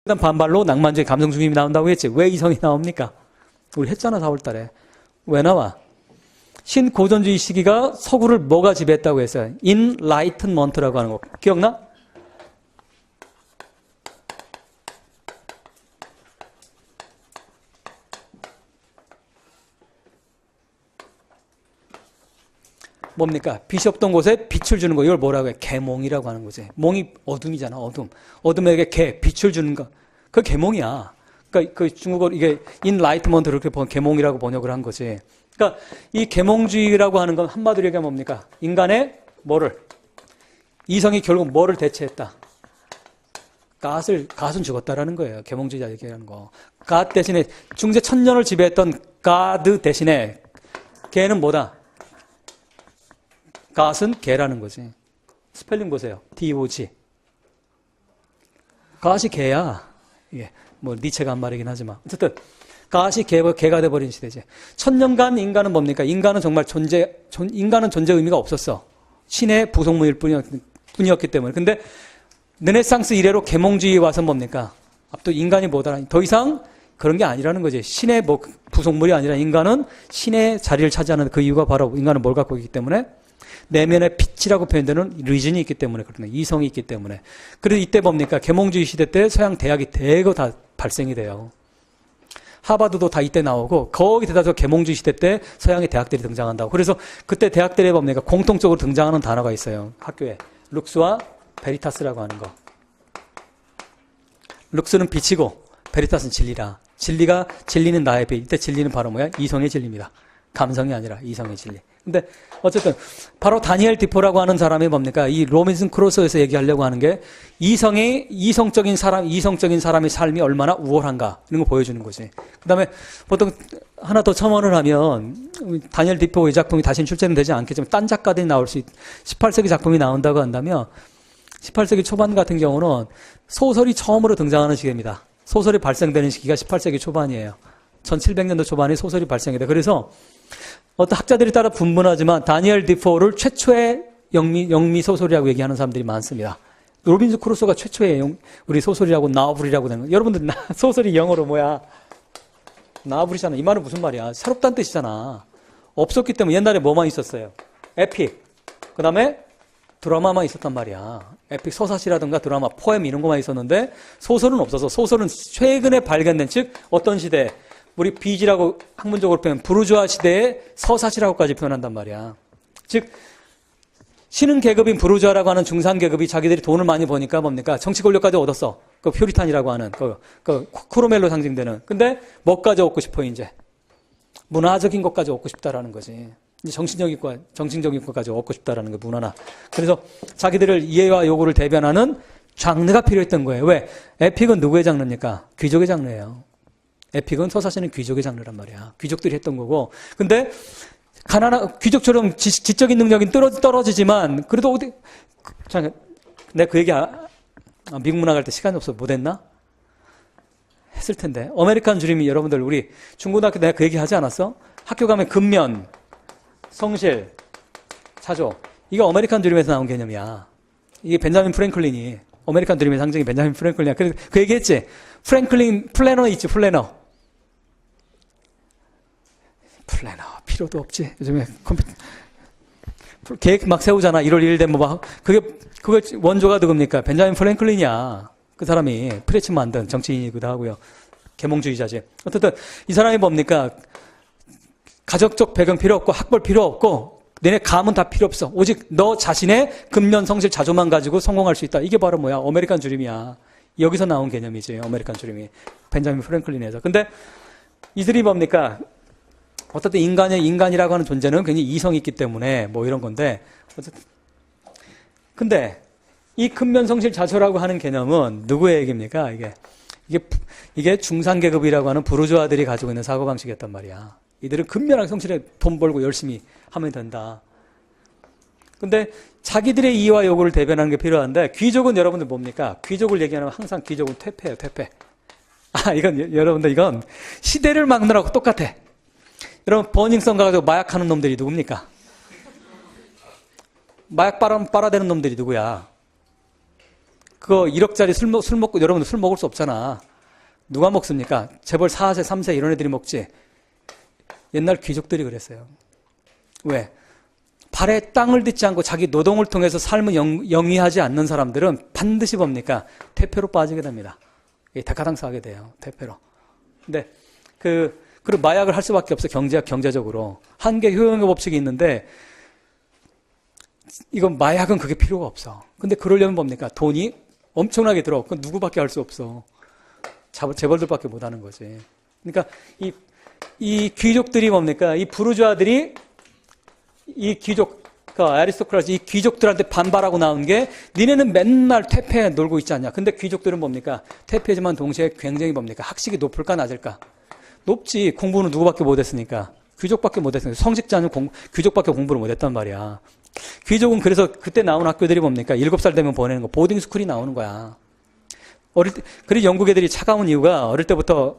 일단 반발로 낭만주의 감성 중심이 나온다고 했지. 왜 이성이 나옵니까? 우리 했잖아, 4월달에. 왜 나와? 신고전주의 시기가 서구를 뭐가 지배했다고 했어요? 인라이트먼트라고 하는 거. 기억나? 뭡니까? 빛이 없던 곳에 빛을 주는 거. 이걸 뭐라고 해? 계몽이라고 하는 거지. 몽이 어둠이잖아, 어둠. 어둠에게 빛을 주는 거. 그 계몽이야. 그러니까 그 중국어 이게 인라이트먼트 이렇게 계몽이라고 번역을 한 거지. 그러니까 이 계몽주의라고 하는 건 한마디로 얘기하면 뭡니까? 인간의 뭐를? 이성이 결국 뭐를 대체했다? 갓은 죽었다라는 거예요. 계몽주의자 얘기하는 거. 갓 대신에 중세 천년을 지배했던 가드 대신에 걔는 뭐다? 갓은 개라는 거지. 스펠링 보세요. DOG. 갓이 개야. 이게 뭐 니체가 한 말이긴 하지만 어쨌든 갓이 개가 돼버린 시대지. 천년간 인간은 뭡니까? 인간은 정말 인간은 존재 의미가 없었어. 신의 부속물일 뿐이었기 때문에. 근데 르네상스 이래로 계몽주의 와서 뭡니까? 또 인간이 뭐더라? 더 이상 그런 게 아니라는 거지. 신의 부속물이 아니라 인간은 신의 자리를 차지하는 그 이유가 바로 인간은 뭘 갖고 있기 때문에 내면의 빛이라고 표현되는 리즌이 있기 때문에 그렇구나. 이성이 있기 때문에. 그래서 이때 뭡니까? 계몽주의 시대 때 서양 대학이 대거 다 발생이 돼요. 하버드도 다 이때 나오고 거기 대다수 계몽주의 시대 때 서양의 대학들이 등장한다고. 그래서 그때 대학들에 뭡니까? 공통적으로 등장하는 단어가 있어요. 학교에. 룩스와 베리타스라고 하는 거. 룩스는 빛이고 베리타스는 진리라. 진리는 나의 빛. 이때 진리는 바로 뭐야? 이성의 진리입니다. 감성이 아니라 이성의 진리. 근데 어쨌든 바로 다니엘 디포라고 하는 사람이 뭡니까? 이 로빈슨 크루소에서 얘기하려고 하는 게 이성적인 사람의 삶이 얼마나 우월한가 이런 거 보여주는 거지. 그다음에 보통 하나 더 첨언을 하면 다니엘 디포의 작품이 다시는 출제는 되지 않겠지만 딴 작가들이 나올 수 18세기 작품이 나온다고 한다면 18세기 초반 같은 경우는 소설이 처음으로 등장하는 시기입니다. 소설이 발생되는 시기가 18세기 초반이에요. 1700년도 초반에 소설이 발생이 돼. 그래서 어떤 학자들이 따라 분분하지만 다니엘 디포를 최초의 영미 소설이라고 얘기하는 사람들이 많습니다. 로빈슨 크루소가 최초의 우리 소설이라고 나우블이라고 되는 거. 여러분들 소설이 영어로 뭐야? 나우블이잖아. 이 말은 무슨 말이야? 새롭다는 뜻이잖아. 없었기 때문에 옛날에 뭐만 있었어요? 에픽. 그 다음에 드라마만 있었단 말이야. 에픽 서사시라든가 드라마, 포엠 이런 것만 있었는데 소설은 없어서 소설은 최근에 발견된 즉 어떤 시대 우리 비지라고 학문적으로 표현 부르주아 시대의 서사시라고까지 표현한단 말이야. 즉 신흥 계급인 부르주아라고 하는 중산 계급이 자기들이 돈을 많이 버니까 뭡니까? 정치 권력까지 얻었어. 그 퓨리탄이라고 하는 그 크로멜로 상징되는. 근데 뭐까지 얻고 싶어 이제? 문화적인 것까지 얻고 싶다라는 거지. 이제 정신적인 것까지 얻고 싶다라는 거 문화나. 그래서 자기들을 이해와 요구를 대변하는 장르가 필요했던 거예요. 왜? 에픽은 누구의 장르입니까? 귀족의 장르예요. 에픽은 서사시는 귀족의 장르란 말이야. 귀족들이 했던 거고. 근데 귀족처럼 지적인 능력이 떨어지지만 그래도 어디 내가 그 얘기 미국 문화 갈 때 시간이 없어 못했나? 했을 텐데. 아메리칸 드림이 여러분들 우리 중고등학교 내가 그 얘기 하지 않았어? 학교 가면 근면, 성실, 차조. 이거 아메리칸 드림에서 나온 개념이야. 이게 벤자민 프랭클린이 아메리칸 드림의 상징이 벤자민 프랭클린이야. 그래서 그 얘기했지. 플래너 있지, 플래너 필요도 없지. 요즘에 컴퓨터 계획 막 세우잖아. 1월 1일 되면 막 그거 원조가 누굽니까? 벤자민 프랭클린이야. 그 사람이 프레츠 만든 정치인이기도 하고요. 계몽주의자지. 어쨌든 이 사람이 뭡니까? 가족적 배경 필요 없고 학벌 필요 없고 너네 감은 다 필요 없어. 오직 너 자신의 근면, 성실, 자조만 가지고 성공할 수 있다. 이게 바로 뭐야? 아메리칸 드림이야. 여기서 나온 개념이지. 아메리칸 드림이. 벤자민 프랭클린에서. 근데 이들이 뭡니까? 어쨌든 인간이라고 하는 존재는 굉장히 이성이 있기 때문에 뭐 이런 건데 어쨌든 근데 이 근면, 성실, 자조라고 하는 개념은 누구의 얘기입니까? 이게 중산계급이라고 하는 부르주아들이 가지고 있는 사고방식이었단 말이야. 이들은 근면하게 성실하게 돈 벌고 열심히 하면 된다. 근데 자기들의 이해와 요구를 대변하는 게 필요한데 귀족은 여러분들 뭡니까? 귀족을 얘기하면 항상 귀족은 퇴폐예요. 퇴폐. 여러분들 이건 시대를 막느라고 똑같아. 여러분 버닝썬 가가지고 마약하는 놈들이 누굽니까? 마약 빨아대는 놈들이 누구야? 그거 1억짜리 술 먹고 여러분들 술 먹을 수 없잖아. 누가 먹습니까? 재벌 4세, 3세 이런 애들이 먹지. 옛날 귀족들이 그랬어요. 왜? 발에 땅을 딛지 않고 자기 노동을 통해서 삶을 영위하지 않는 사람들은 반드시 뭡니까? 퇴폐로 빠지게 됩니다. 대가당사 하게 돼요. 퇴폐로. 근데 그리고 마약을 할 수밖에 없어. 경제적으로. 한계 효용의 법칙이 있는데 이건 마약은 그게 필요가 없어. 근데 그러려면 뭡니까? 돈이 엄청나게 들어. 그건 누구밖에 할 수 없어. 재벌들밖에 못 하는 거지. 그러니까 이 귀족들이 뭡니까? 이 부르주아들이 이 귀족, 아리스토크라스, 이 귀족들한테 반발하고 나온 게 니네는 맨날 퇴폐에 놀고 있지 않냐. 근데 귀족들은 뭡니까? 퇴폐지만 동시에 굉장히 뭡니까? 학식이 높을까 낮을까? 높지. 공부는 누구밖에 못했으니까. 귀족밖에 못했으니까. 성직자는 귀족밖에 공부를 못했단 말이야. 귀족은 그래서 그때 나온 학교들이 뭡니까? 7살 되면 보내는 거. 보딩스쿨이 나오는 거야. 그래서 영국 애들이 차가운 이유가 어릴 때부터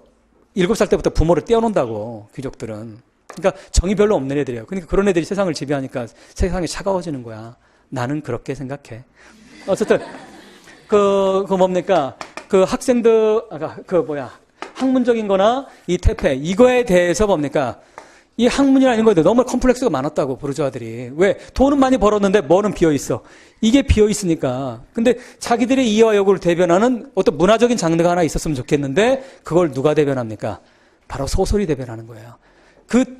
7살 때부터 부모를 떼어놓는다고. 귀족들은. 그러니까 정이 별로 없는 애들이에요. 그러니까 그런 애들이 세상을 지배하니까 세상이 차가워지는 거야. 나는 그렇게 생각해. 어쨌든 뭡니까? 학생들 학문적인 거나 이 퇴폐 이거에 대해서 뭡니까? 이 학문이라는 거에 너무 컴플렉스가 많았다고 부르주아들이. 왜? 돈은 많이 벌었는데 뭐는 비어있어. 이게 비어있으니까. 근데 자기들의 이해와 요구를 대변하는 어떤 문화적인 장르가 하나 있었으면 좋겠는데 그걸 누가 대변합니까? 바로 소설이 대변하는 거예요.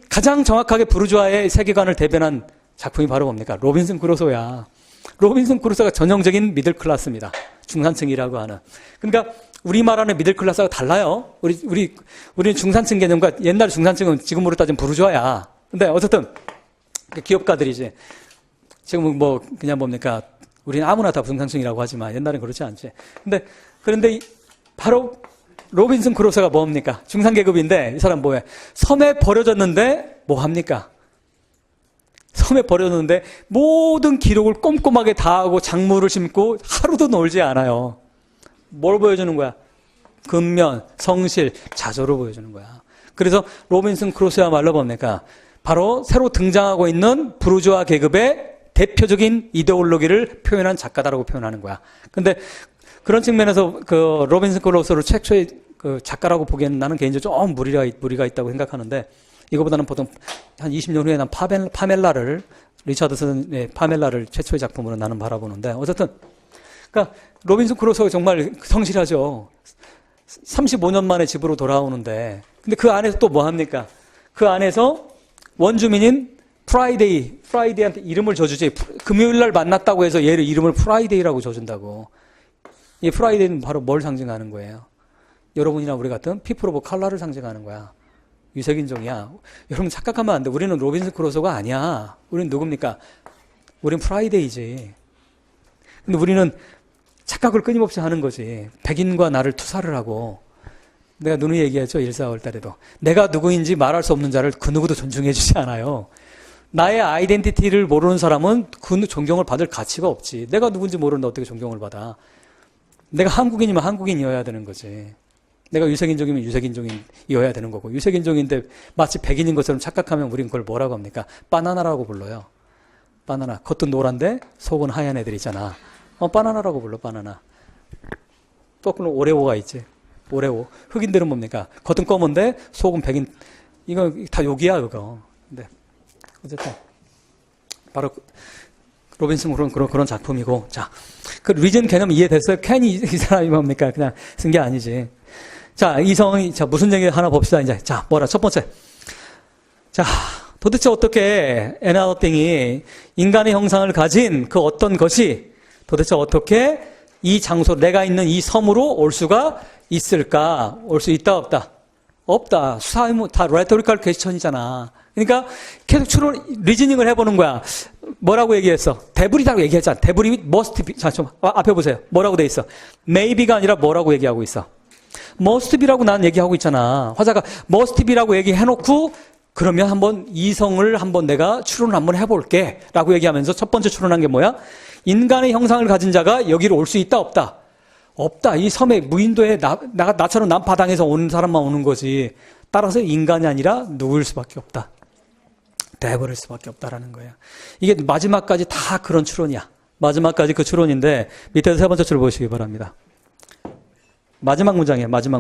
가장 정확하게 부르주아의 세계관을 대변한 작품이 바로 뭡니까? 로빈슨 크루소야. 로빈슨 크루소가 전형적인 미들 클래스입니다. 중산층이라고 하는. 그러니까 우리 말하는 미들 클래스가 달라요. 우리 중산층 개념과 옛날 중산층은 지금으로 따지면 부르주아야. 근데 어쨌든 기업가들이지. 지금은 그냥 뭡니까? 우리는 아무나 다 중산층이라고 하지만 옛날엔 그렇지 않지. 그런데 바로 로빈슨 크루소가 뭡니까? 중산계급인데 이 사람 뭐해? 섬에 버려졌는데 뭐 합니까? 섬에 버려졌는데 모든 기록을 꼼꼼하게 다 하고 작물을 심고 하루도 놀지 않아요. 뭘 보여주는 거야? 근면, 성실, 자조를 보여주는 거야. 그래서 로빈슨 크루소야말로 뭡니까? 바로 새로 등장하고 있는 부르주아 계급의 대표적인 이데올로기를 표현한 작가다라고 표현하는 거야. 근데 그런 측면에서 로빈슨 크루소를 최초의 작가라고 보기에는 나는 개인적으로 좀 무리가 있다고 생각하는데 이거보다는 보통 한 20년 후에 난 파멜라를 리차드슨의 파멜라를 최초의 작품으로 나는 바라보는데 어쨌든 그러니까 로빈슨 크루소 정말 성실하죠. 35년 만에 집으로 돌아오는데 근데 그 안에서 또 뭐 합니까? 그 안에서 원주민인 프라이데이한테 이름을 줘주지. 금요일 날 만났다고 해서 얘를 이름을 프라이데이라고 줘준다고. 이 프라이데이는 바로 뭘 상징하는 거예요? 여러분이나 우리 같은 피플 오브 컬러를 상징하는 거야. 유색인종이야. 여러분 착각하면 안 돼. 우리는 로빈슨 크루소가 아니야. 우리는 누굽니까? 우린 프라이데이지. 근데 우리는 착각을 끊임없이 하는 거지. 백인과 나를 투사를 하고 내가 누누이 얘기했죠. 1,4월 달에도. 내가 누구인지 말할 수 없는 자를 그 누구도 존중해 주지 않아요. 나의 아이덴티티를 모르는 사람은 그 존경을 받을 가치가 없지. 내가 누군지 모르는데 어떻게 존경을 받아. 내가 한국인이면 한국인이어야 되는 거지. 내가 유색인종이면 유색인종이어야 되는 거고 유색인종인데 마치 백인인 것처럼 착각하면 우린 그걸 뭐라고 합니까? 바나나라고 불러요. 바나나. 겉은 노란데 속은 하얀 애들 있잖아. 바나나라고 불러. 바나나. 또 그럼 오레오가 있지. 오레오. 흑인들은 뭡니까? 겉은 검은데 속은 백인. 이거 다 욕이야 그거. 근데 어쨌든 바로 로빈슨 그런 작품이고. 자, 그 리전 개념 이해됐어요? 괜히 이 사람이 뭡니까? 그냥 쓴 게 아니지. 자, 이성이, 무슨 얘기 하나 봅시다, 이제. 자, 첫 번째. 자, 도대체 어떻게 anotherthing이 인간의 형상을 가진 그 어떤 것이 도대체 어떻게 이 장소, 내가 있는 이 섬으로 올 수가 있을까? 올 수 있다, 없다? 없다. 수사의무, 다 rhetorical question이잖아. 그러니까 계속 리즈닝을 해보는 거야. 뭐라고 얘기했어? 대불이라고 얘기했잖아. 대불이 must be. 자, 좀 앞에 보세요. 뭐라고 돼 있어? maybe가 아니라 뭐라고 얘기하고 있어? must be라고 난 얘기하고 있잖아. 화자가 must be라고 얘기해놓고 그러면 한번 이성을 한번 내가 추론을 한번 해볼게 라고 얘기하면서 첫 번째 추론한 게 뭐야? 인간의 형상을 가진 자가 여기로 올 수 있다 없다? 없다. 이 섬에 무인도에 나처럼 남바당에서 오는 사람만 오는 거지. 따라서 인간이 아니라 누구일 수밖에 없다. 대버릴 수밖에 없다라는 거예요. 이게 마지막까지 다 그런 추론이야. 마지막까지 그 추론인데 밑에 세 번째 줄 보시기 바랍니다. 마지막 문장이에요. 마지막